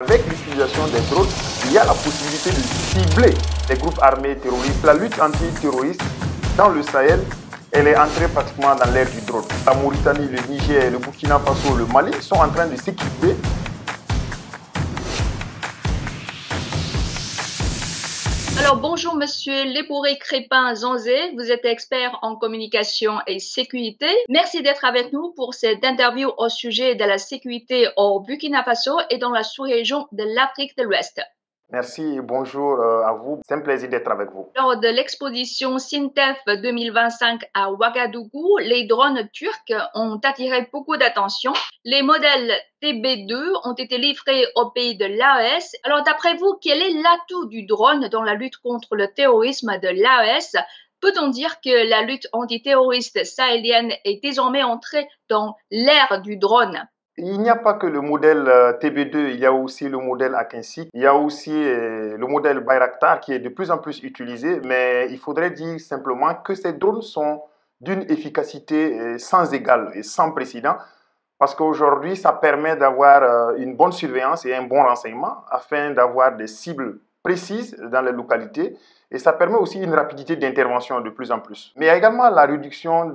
Avec l'utilisation des drones, il y a la possibilité de cibler les groupes armés terroristes. La lutte antiterroriste dans le Sahel, elle est entrée pratiquement dans l'ère du drone. La Mauritanie, le Niger, le Burkina Faso, le Mali sont en train de s'équiper. Alors bonjour Monsieur Lébouré Crépin Zanzé, vous êtes expert en communication et sécurité. Merci d'être avec nous pour cette interview au sujet de la sécurité au Burkina Faso et dans la sous-région de l'Afrique de l'Ouest. Merci et bonjour à vous. C'est un plaisir d'être avec vous. Lors de l'exposition SINTEF 2025 à Ouagadougou, les drones turcs ont attiré beaucoup d'attention. Les modèles TB2 ont été livrés au pays de l'AES. Alors d'après vous, quel est l'atout du drone dans la lutte contre le terrorisme de l'AES? Peut-on dire que la lutte antiterroriste sahélienne est désormais entrée dans l'ère du drone? Il n'y a pas que le modèle TB2, il y a aussi le modèle Akinci, il y a aussi le modèle Bayraktar qui est de plus en plus utilisé, mais il faudrait dire simplement que ces drones sont d'une efficacité sans égale et sans précédent, parce qu'aujourd'hui, ça permet d'avoir une bonne surveillance et un bon renseignement afin d'avoir des cibles précises dans les localités, et ça permet aussi une rapidité d'intervention de plus en plus. Mais il y a également la réduction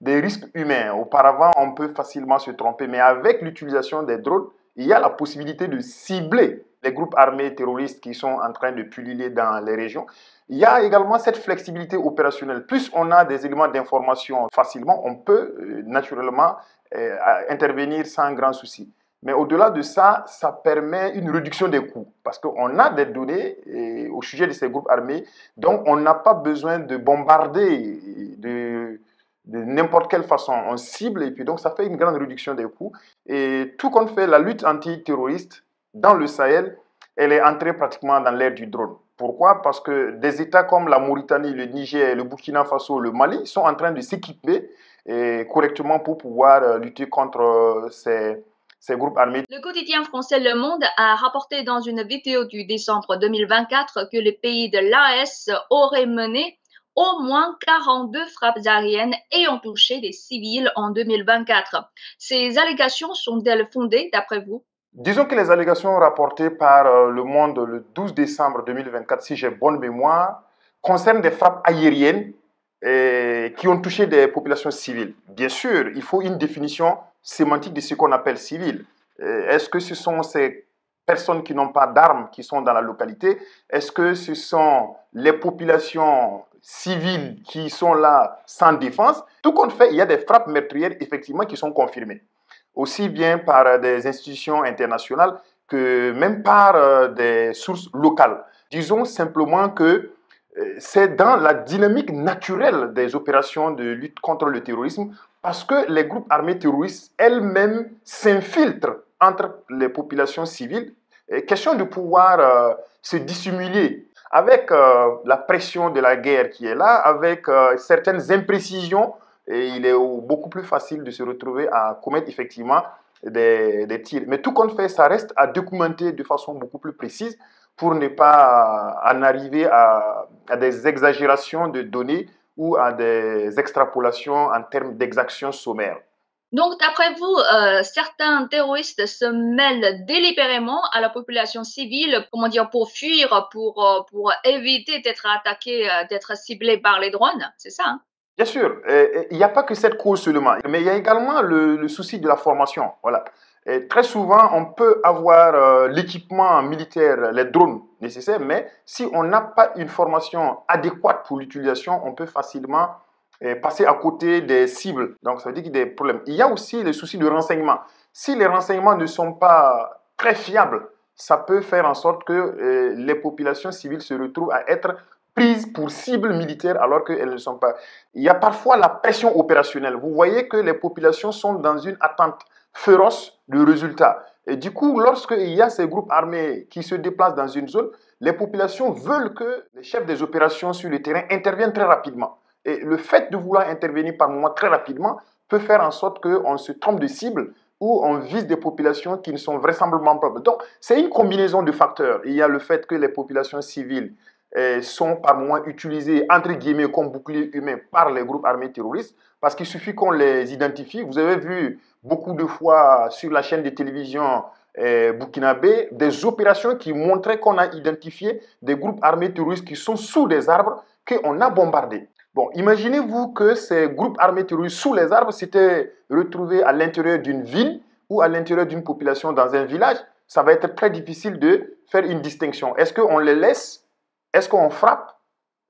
des risques humains. Auparavant, on peut facilement se tromper, mais avec l'utilisation des drones, il y a la possibilité de cibler les groupes armés terroristes qui sont en train de pulluler dans les régions. Il y a également cette flexibilité opérationnelle. Plus on a des éléments d'information facilement, on peut naturellement intervenir sans grand souci. Mais au-delà de ça, ça permet une réduction des coûts parce qu'on a des données au sujet de ces groupes armés, donc on n'a pas besoin de bombarder de n'importe quelle façon. On cible et puis donc ça fait une grande réduction des coûts. Et tout compte fait, la lutte antiterroriste dans le Sahel, elle est entrée pratiquement dans l'ère du drone. Pourquoi? Parce que des États comme la Mauritanie, le Niger, le Burkina Faso, le Mali sont en train de s'équiper correctement pour pouvoir lutter contre ces groupes armés. Le quotidien français Le Monde a rapporté dans une vidéo du décembre 2024 que le pays de l'AES aurait mené au moins 42 frappes aériennes ayant touché des civils en 2024. Ces allégations sont-elles fondées d'après vous? Disons que les allégations rapportées par Le Monde le 12 décembre 2024, si j'ai bonne mémoire, concernent des frappes aériennes qui ont touché des populations civiles. Bien sûr, il faut une définition sémantique de ce qu'on appelle civil. Est-ce que ce sont ces personnes qui n'ont pas d'armes qui sont dans la localité? Est-ce que ce sont les populations civiles qui sont là sans défense? Tout compte fait, il y a des frappes meurtrières effectivement qui sont confirmées, aussi bien par des institutions internationales que même par des sources locales. Disons simplement que c'est dans la dynamique naturelle des opérations de lutte contre le terrorisme parce que les groupes armés terroristes elles-mêmes s'infiltrent entre les populations civiles. Question de pouvoir se dissimuler avec la pression de la guerre qui est là, avec certaines imprécisions, et il est beaucoup plus facile de se retrouver à commettre effectivement des tirs. Mais tout compte fait, ça reste à documenter de façon beaucoup plus précise pour ne pas en arriver à des exagérations de données ou à des extrapolations en termes d'exactions sommaires. Donc, d'après vous, certains terroristes se mêlent délibérément à la population civile, comment dire, pour fuir, pour éviter d'être attaqués, d'être ciblés par les drones, c'est ça, hein? Bien sûr, il n'y a pas que cette cause seulement, mais il y a également le souci de la formation. Voilà. Et très souvent, on peut avoir l'équipement militaire, les drones nécessaires, mais si on n'a pas une formation adéquate pour l'utilisation, on peut facilement passer à côté des cibles. Donc, ça veut dire qu'il y a des problèmes. Il y a aussi le souci de renseignement. Si les renseignements ne sont pas très fiables, ça peut faire en sorte que les populations civiles se retrouvent à être prises pour cibles militaires alors qu'elles ne sont pas. Il y a parfois la pression opérationnelle. Vous voyez que les populations sont dans une attente féroce de résultats. Et du coup, lorsqu'il y a ces groupes armés qui se déplacent dans une zone, les populations veulent que les chefs des opérations sur le terrain interviennent très rapidement. Et le fait de vouloir intervenir par moment très rapidement peut faire en sorte qu'on se trompe de cible ou on vise des populations qui ne sont vraisemblablement pas. Donc, c'est une combinaison de facteurs. Il y a le fait que les populations civiles sont par moment utilisés entre guillemets comme boucliers humains par les groupes armés terroristes parce qu'il suffit qu'on les identifie. Vous avez vu beaucoup de fois sur la chaîne de télévision burkinabé des opérations qui montraient qu'on a identifié des groupes armés terroristes qui sont sous des arbres qu'on a bombardés. Bon, imaginez-vous que ces groupes armés terroristes sous les arbres s'étaient retrouvés à l'intérieur d'une ville ou à l'intérieur d'une population dans un village. Ça va être très difficile de faire une distinction. Est-ce qu'on les laisse? Est-ce qu'on frappe?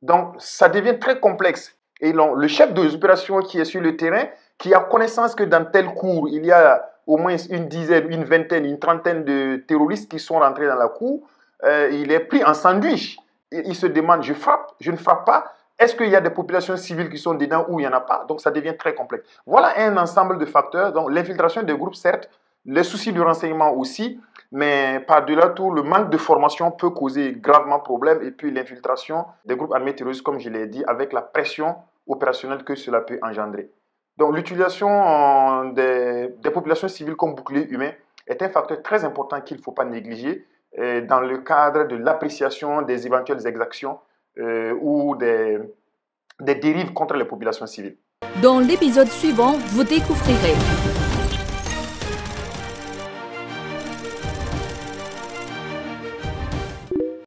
Donc, ça devient très complexe. Et le chef des opérations qui est sur le terrain, qui a connaissance que dans tel cour, il y a au moins une dizaine, une vingtaine, une trentaine de terroristes qui sont rentrés dans la cour, il est pris en sandwich. Il se demande, je frappe, je ne frappe pas. Est-ce qu'il y a des populations civiles qui sont dedans ou il n'y en a pas? Donc, ça devient très complexe. Voilà un ensemble de facteurs. Donc, l'infiltration des groupes, certes, les soucis de renseignement aussi, mais par-delà tout, le manque de formation peut causer gravement problème. Et puis, l'infiltration des groupes armés terroristes, comme je l'ai dit, avec la pression opérationnelle que cela peut engendrer. Donc, l'utilisation des populations civiles comme bouclier humain est un facteur très important qu'il ne faut pas négliger dans le cadre de l'appréciation des éventuelles exactions ou des dérives contre les populations civiles. Dans l'épisode suivant, vous découvrirez